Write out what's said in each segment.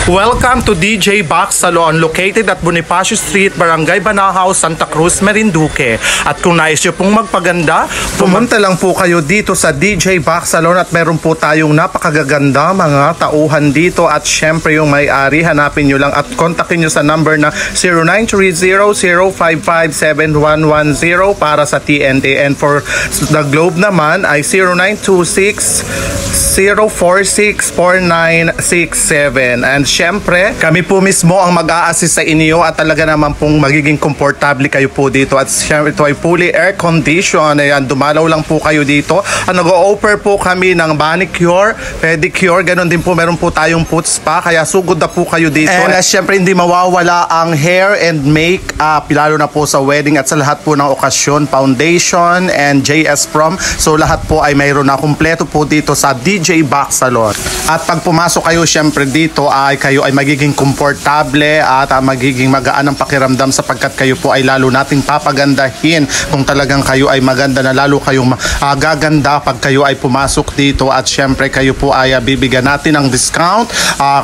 Welcome to DJ Box Salon, located at Bonifacio Street, Barangay Banahaw, Santa Cruz, Marinduque. At kung nais nyo pong magpaganda, pumunta lang po kayo dito sa DJ Box Salon at meron po tayong napakagaganda mga tauhan dito. At syempre yung may-ari, hanapin nyo lang at kontakin nyo sa number na 0930-055-7110 para sa TNT. And for the Globe naman ay 0926-046-4967. And syempre, kami po mismo ang mag-a-assist sa inyo at talaga naman pong magiging komportable kayo po dito. At syempre, ito ay fully air condition. Ayan, dumalaw lang po kayo dito. Nag-o-offer po kami ng manicure, pedicure, ganun din po. Meron po tayong foot spa, kaya sugod na po kayo dito. And syempre, hindi mawawala ang hair and makeup, lalo na po sa wedding at sa lahat po ng okasyon, foundation and JS Prom. So lahat po ay mayroon na kumpleto po dito sa DJ Box Salon. At pag pumasok kayo, syempre dito ay kayo ay magiging komportable at magiging magaan ang pakiramdam sapagkat kayo po ay lalo nating papagandahin kung talagang kayo ay maganda na lalo kayong gaganda pag kayo ay pumasok dito. At syempre kayo po ay bibigyan natin ng discount,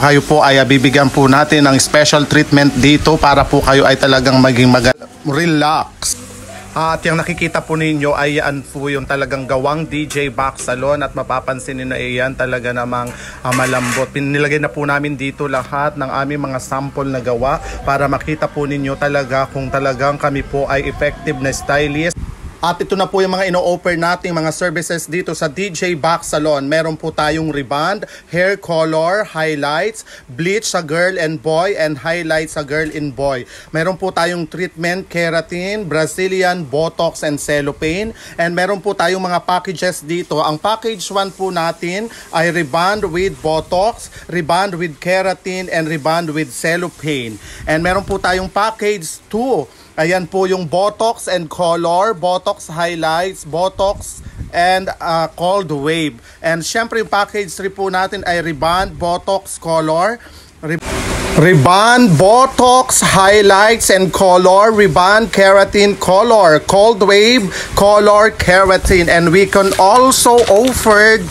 kayo po ay bibigyan po natin ng special treatment dito para po kayo ay talagang maging maganda, relax. At yung nakikita po ninyo ay yan po yung talagang gawang DJ Box Salon at mapapansin nyo na yan talaga namang malambot. Pinilagay na po namin dito lahat ng aming mga sample na gawa para makita po ninyo talaga kung talagang kami po ay effective na stylist. At ito na po yung mga ino-offer nating mga services dito sa DJ Box Salon. Meron po tayong rebond, hair color, highlights, bleach sa girl and boy, and highlights sa girl and boy. Meron po tayong treatment, keratin, Brazilian, Botox, and cellophane. And meron po tayong mga packages dito. Ang package 1 po natin ay rebond with Botox, rebond with keratin, and rebond with cellophane. And meron po tayong package 2. Ayan po yung Botox and color, Botox highlights, Botox and cold wave. And syempre yung package 3 po natin ay rebond, Botox, color, rebond, Botox, highlights and color, rebond, keratin, color, cold wave, color, keratin. And we can also offer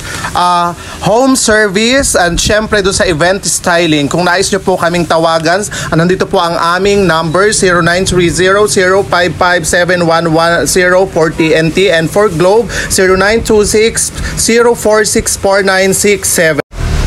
home service and syempre doon sa event styling. Kung nais nyo po kaming tawagan, nandito po ang aming number 0930-055-7110 for TNT, and for Globe 0926-046-4967.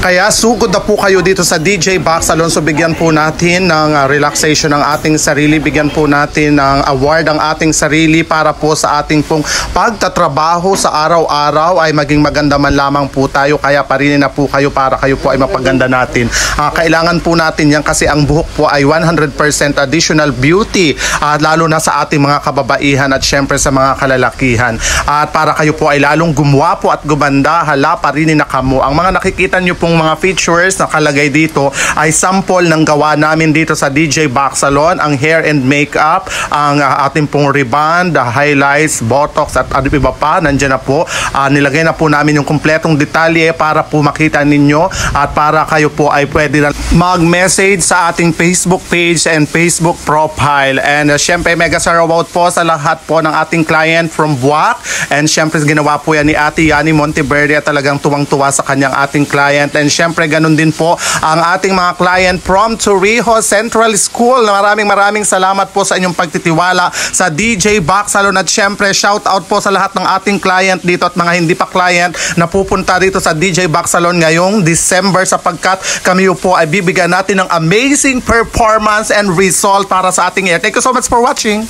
Kaya sugod na po kayo dito sa DJ Box Salon. So bigyan po natin ng relaxation ng ating sarili. Bigyan po natin ng award ang ating sarili para po sa ating pong pagtatrabaho sa araw-araw ay maging maganda man lamang po tayo. Kaya parinin na po kayo para kayo po ay mapaganda natin. Kailangan po natin yan kasi ang buhok po ay 100% additional beauty. Lalo na sa ating mga kababaihan at syempre sa mga kalalakihan. At para kayo po ay lalong gumwapo at gumanda, hala parinin na kamo. Ang mga nakikita nyo pong mga features na kalagay dito ay sample ng gawa namin dito sa DJ Box Salon. Ang hair and makeup, ang ating pong rebond, highlights, Botox at iba pa, nandiyan na po. Nilagay na po namin yung kumpletong detalye para po makita ninyo at para kayo po ay pwede na mag-message sa ating Facebook page and Facebook profile. And syempre mega shoutout po sa lahat po ng ating client from Buwak. And syempre ginawa po yan ni Ate Yani Monteverde at talagang tuwang-tuwa sa kanyang ating client. And syempre ganun din po ang ating mga client from Torrijos Central School. Maraming salamat po sa inyong pagtitiwala sa DJ Box Salon. At syempre shout out po sa lahat ng ating client dito at mga hindi pa client na pupunta dito sa DJ Box Salon ngayong December sapagkat kami po ay bibigyan natin ng amazing performance and result para sa ating year. Thank you so much for watching.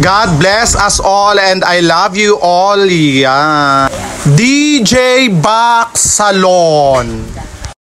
God bless us all and I love you all. Yeah. DJ Box Salon.